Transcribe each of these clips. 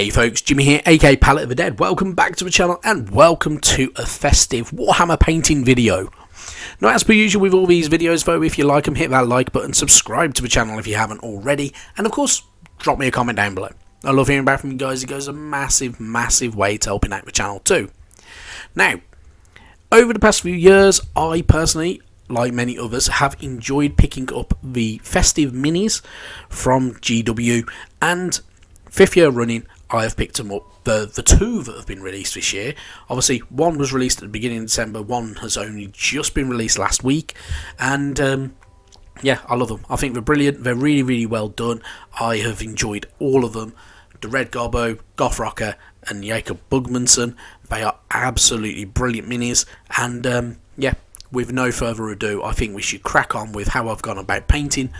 Hey folks, Jimmy here, aka Palette of the Dead. Welcome back to the channel and welcome to a festive Warhammer painting video. Now, as per usual with all these videos though, if you like them, hit that like button, subscribe to the channel if you haven't already, and of course, drop me a comment down below. I love hearing back from you guys. It goes a massive way to helping out the channel too. Now, over the past few years, I personally, like many others, have enjoyed picking up the festive minis from GW, and 5th year running I have picked them up. The two that have been released this year, obviously one was released at the beginning of December, one has only just been released last week, and yeah, I love them. I think they're brilliant, they're really well done. I have enjoyed all of them. The Red Gobbo, Goth Rocker and Jacob Bugmanson, they are absolutely brilliant minis, and yeah, with no further ado, I think we should crack on with how I've gone about painting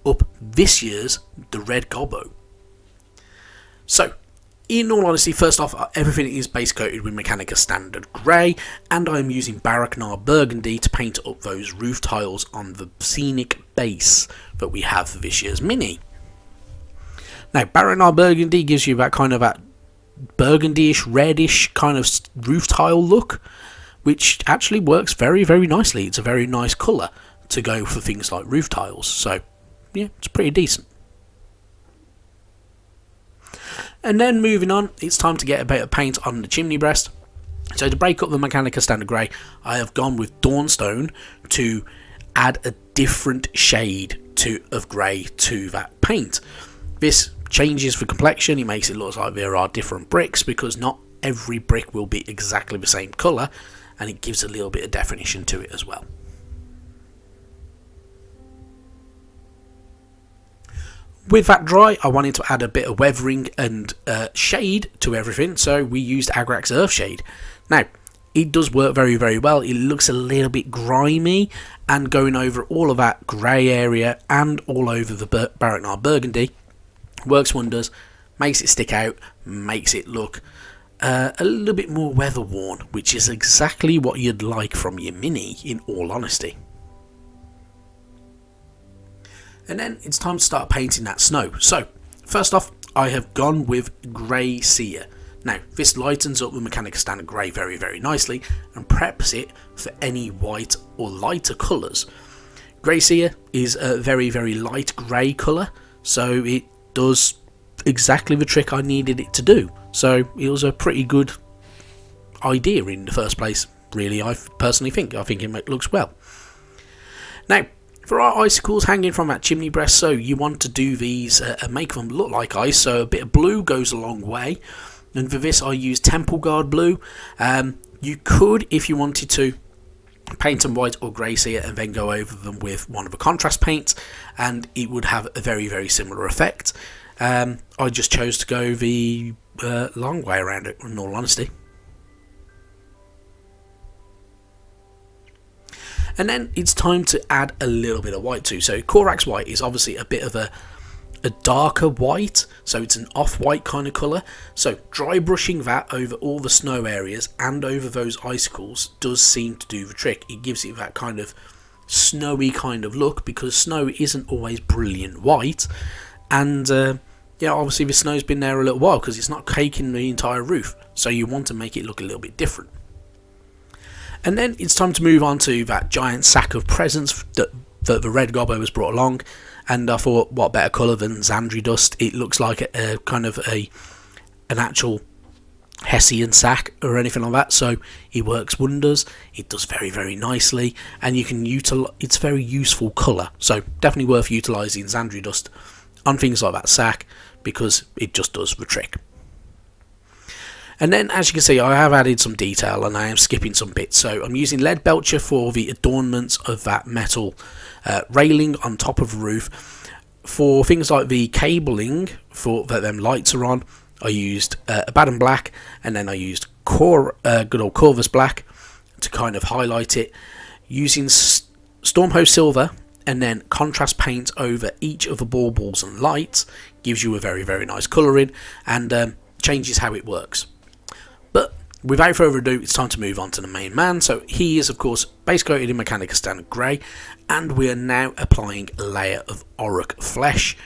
up this year's The Red Gobbo. So, in all honesty, first off, everything is base coated with Mechanica Standard Grey, and I'm using Baraknar Burgundy to paint up those roof tiles on the scenic base that we have for this year's mini. Now, Baraknar Burgundy gives you that kind of that burgundy-ish, reddish kind of roof tile look, which actually works very nicely. It's a very nice colour to go for things like roof tiles, so yeah, it's pretty decent. And then moving on, it's time to get a bit of paint on the chimney breast. So to break up the Mechanica Standard Grey, I have gone with Dawnstone to add a different shade of grey to that paint. This changes the complexion, it makes it look like there are different bricks, because not every brick will be exactly the same colour, and it gives a little bit of definition to it as well. With that dry, I wanted to add a bit of weathering and shade to everything, so we used Agrax Earthshade. Now, it does work very well. It looks a little bit grimy, and going over all of that grey area and all over the Baraknar Burgundy works wonders, makes it stick out, makes it look a little bit more weather worn, which is exactly what you'd like from your mini, in all honesty. And then it's time to start painting that snow. So, first off, I have gone with Grey Seer. Now, this lightens up the Mechanica Standard Grey very nicely and preps it for any white or lighter colours. Grey Seer is a very light grey colour, so it does exactly the trick I needed it to do. So, it was a pretty good idea in the first place, really, I personally think. I think it looks well. Now, for our icicles hanging from that chimney breast, so you want to do these and make them look like ice, so a bit of blue goes a long way, and for this I use Temple Guard blue. You could, if you wanted to, paint them white or grey seer and then go over them with one of the contrast paints, and it would have a very similar effect. I just chose to go the long way around it, in all honesty. And then it's time to add a little bit of white too. So Corax White is obviously a bit of a darker white, so it's an off-white kind of colour. So dry brushing that over all the snow areas and over those icicles does seem to do the trick. It gives it that kind of snowy kind of look, because snow isn't always brilliant white. And yeah, obviously the snow's been there a little while because it's not caking the entire roof, so you want to make it look a little bit different. And then it's time to move on to that giant sack of presents that the Red Gobbo has brought along. And I thought, what better colour than Xandri Dust? It looks like a kind of an actual Hessian sack or anything like that. So it works wonders. It does very nicely, and you can utilize. It's a very useful colour. So definitely worth utilising Xandri Dust on things like that sack, because it just does the trick. And then, as you can see, I have added some detail and I am skipping some bits. So I'm using Lead Belcher for the adornments of that metal railing on top of the roof. For things like the cabling for that them lights are on, I used Abaddon Black, and then I used good old Corvus Black to kind of highlight it. Using Stormhost Silver and then contrast paint over each of the baubles and lights gives you a very nice colouring, and changes how it works. But without further ado, it's time to move on to the main man. So he is, of course, base coated in Mechanica Standard Grey, and we are now applying a layer of Auric flesh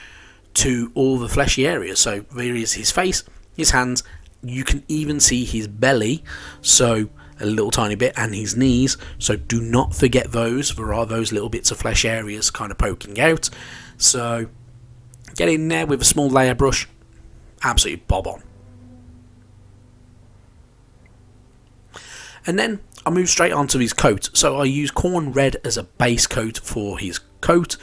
to all the fleshy areas. So there is his face, his hands. You can even see his belly, so a little tiny bit, and his knees, so do not forget those. There are those little bits of flesh areas kind of poking out, so get in there with a small layer brush, absolutely bob on. And then I move straight onto his coat. So I use corn red as a base coat for his coat.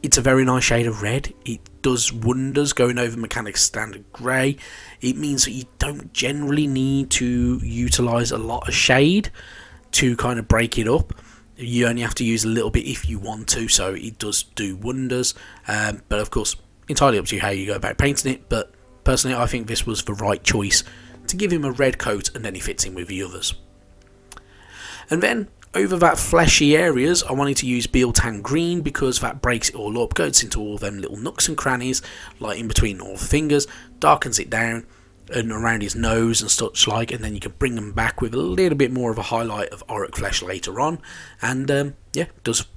It's a very nice shade of red. It does wonders going over Mechanic's standard grey. It means that you don't generally need to utilise a lot of shade to kind of break it up. You only have to use a little bit if you want to, so it does do wonders. But of course, entirely up to you how you go about painting it. But personally, I think this was the right choice to give him a red coat, and then he fits in with the others. And then over that fleshy areas, I wanted to use Beal Tan Green because that breaks it all up, goes into all them little nooks and crannies, like in between all the fingers, darkens it down and around his nose and such like, and then you can bring them back with a little bit more of a highlight of Auric flesh later on, and yeah, does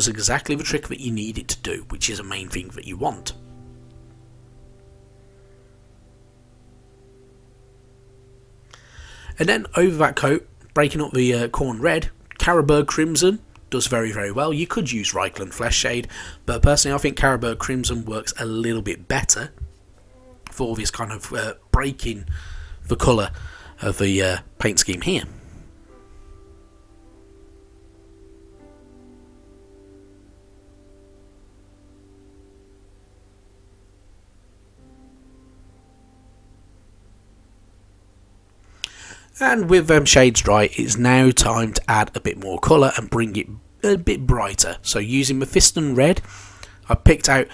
exactly the trick that you need it to do, which is a main thing that you want. And then over that coat, breaking up the corn red, Carroburg Crimson does very, very well. You could use Reichland Flesh Shade, but personally I think Carroburg Crimson works a little bit better for this kind of breaking the colour of the paint scheme here. And with them shades dry, it's now time to add a bit more colour and bring it a bit brighter. So using Mephiston Red, I picked out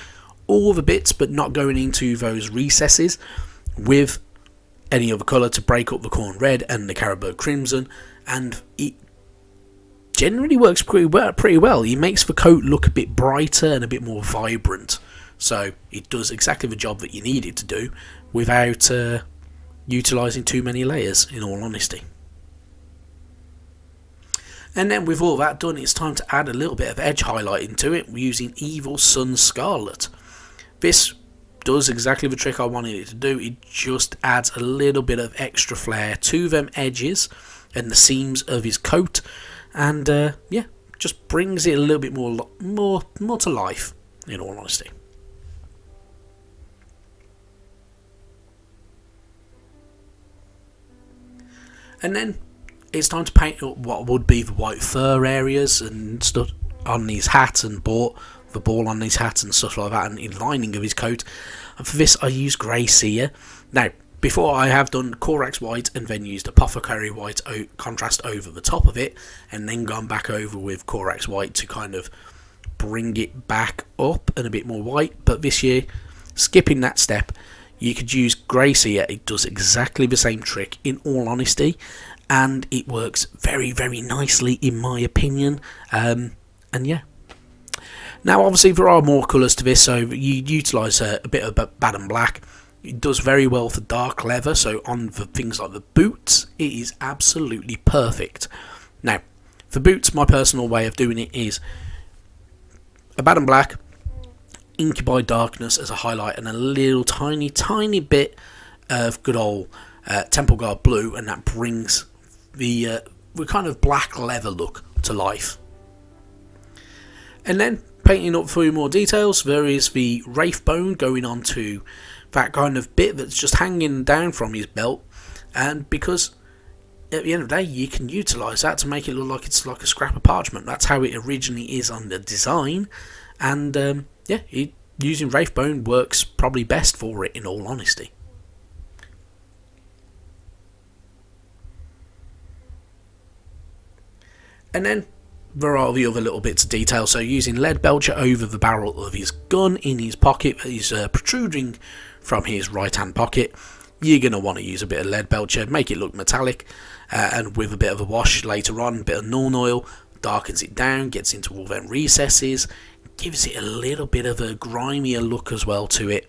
all the bits but not going into those recesses with any other colour to break up the corn red and the Carroburg Crimson, and it generally works pretty well. It makes the coat look a bit brighter and a bit more vibrant. So it does exactly the job that you need it to do without utilising too many layers, in all honesty. And then with all that done, it's time to add a little bit of edge highlighting to it using Evil Sun Scarlet. This does exactly the trick I wanted it to do. It just adds a little bit of extra flair to them edges and the seams of his coat, and yeah, just brings it a little bit more to life, in all honesty. And then it's time to paint up what would be the white fur areas and stuff on his hat, and the ball on his hat and stuff like that, and in lining of his coat. And for this I use Grey Seer. Now, before I have done Corax White and then used Apothecary White contrast over the top of it, and then gone back over with Corax White to kind of bring it back up and a bit more white. But this year, skipping that step, you could use Grey Seer. It does exactly the same trick, in all honesty, and it works very, very nicely in my opinion. And yeah. Now obviously there are more colours to this, so you utilise a bit of Bad and Black. It does very well for dark leather, so on the things like the boots, it is absolutely perfect. Now, for boots, my personal way of doing it is a Bad and Black, Incubi Darkness as a highlight, and a little tiny bit of good old Temple Guard Blue, and that brings the kind of black leather look to life. And then painting up for more details, there is the Wraithbone going on to that kind of bit that's just hanging down from his belt, and because at the end of the day you can utilise that to make it look like it's like a scrap of parchment. That's how it originally is on the design, and yeah, using Wraithbone works probably best for it, in all honesty. And then there are the other little bits of detail, so using Lead Belcher over the barrel of his gun in his pocket that is protruding from his right hand pocket. You're going to want to use a bit of Lead Belcher, make it look metallic, and with a bit of a wash later on, a bit of Norn Oil, darkens it down, gets into all them recesses, gives it a little bit of a grimier look as well to it,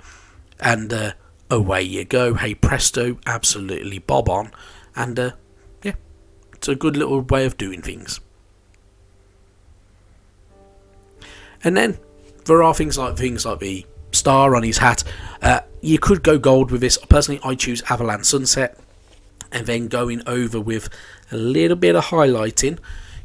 and away you go. Hey presto, absolutely bob on, and yeah, it's a good little way of doing things. And then there are things like the star on his hat. you could go gold with this. Personally, I choose Avalanche Sunset, and then going over with a little bit of highlighting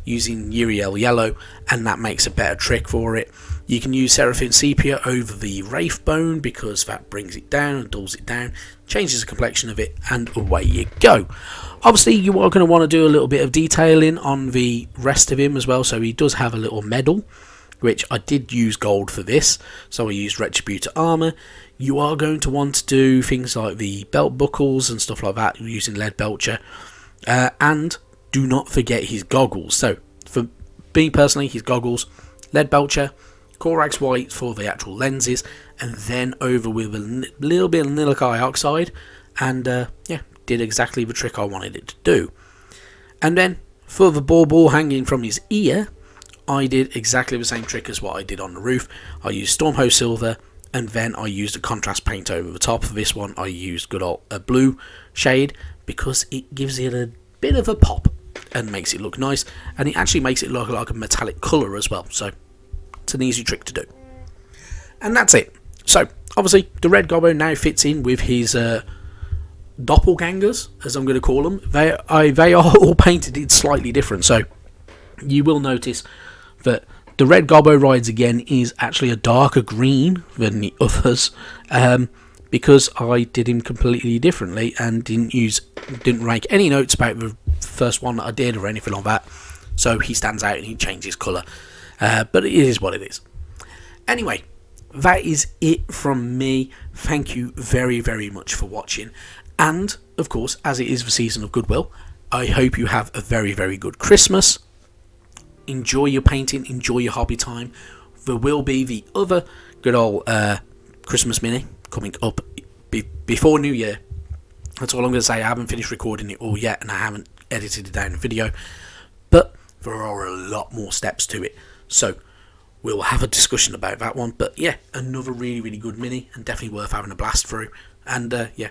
using Uriel Yellow, and that makes a better trick for it. You can use Seraphim Sepia over the Wraithbone because that brings it down and dulls it down, changes the complexion of it, and away you go. Obviously, you are going to want to do a little bit of detailing on the rest of him as well, so he does have a little medal, which I did use gold for this, so I used Retributor Armour. You are going to want to do things like the belt buckles and stuff like that using Lead Belcher, and do not forget his goggles. So for me personally, his goggles, Lead Belcher, Corax White for the actual lenses, and then over with a little bit of Nilikai Oxide, and yeah, did exactly the trick I wanted it to do. And then for the ball hanging from his ear, I did exactly the same trick as what I did on the roof. I used Stormhost Silver, and then I used a contrast paint over the top. For this one, I used good old blue shade because it gives it a bit of a pop and makes it look nice, and it actually makes it look like a metallic colour as well. So it's an easy trick to do. And that's it. So obviously the red Gobbo now fits in with his doppelgangers, as I'm going to call them. They are all painted in slightly different, so you will notice that the red Gobbo rides again is actually a darker green than the others, because I did him completely differently and didn't rank any notes about the first one that I did or anything like that. So he stands out and he changes colour, but it is what it is. Anyway, that is it from me. Thank you very, very much for watching, and of course, as it is the season of goodwill, I hope you have a very, very good Christmas. Enjoy your painting, enjoy your hobby time. There will be the other good old Christmas mini coming up before New Year. That's all I'm going to say. I haven't finished recording it all yet, and I haven't edited it down in video, but there are a lot more steps to it, so we'll have a discussion about that one. But yeah, another really, really good mini, and definitely worth having a blast through. And yeah,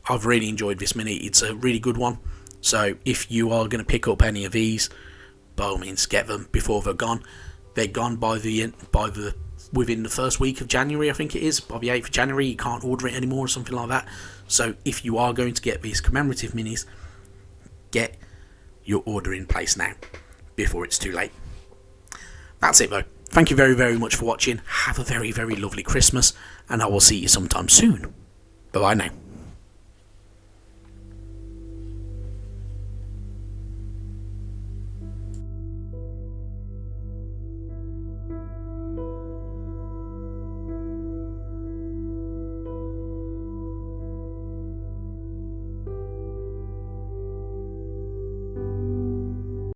I've really enjoyed this mini. It's a really good one, so if you are going to pick up any of these, by all means get them before they're gone. They're gone within the first week of January, I think it is. By the 8th of January, you can't order it anymore or something like that. So if you are going to get these commemorative minis, get your order in place now before it's too late. That's it though. Thank you very, very much for watching. Have a very, very lovely Christmas, and I will see you sometime soon. Bye bye now.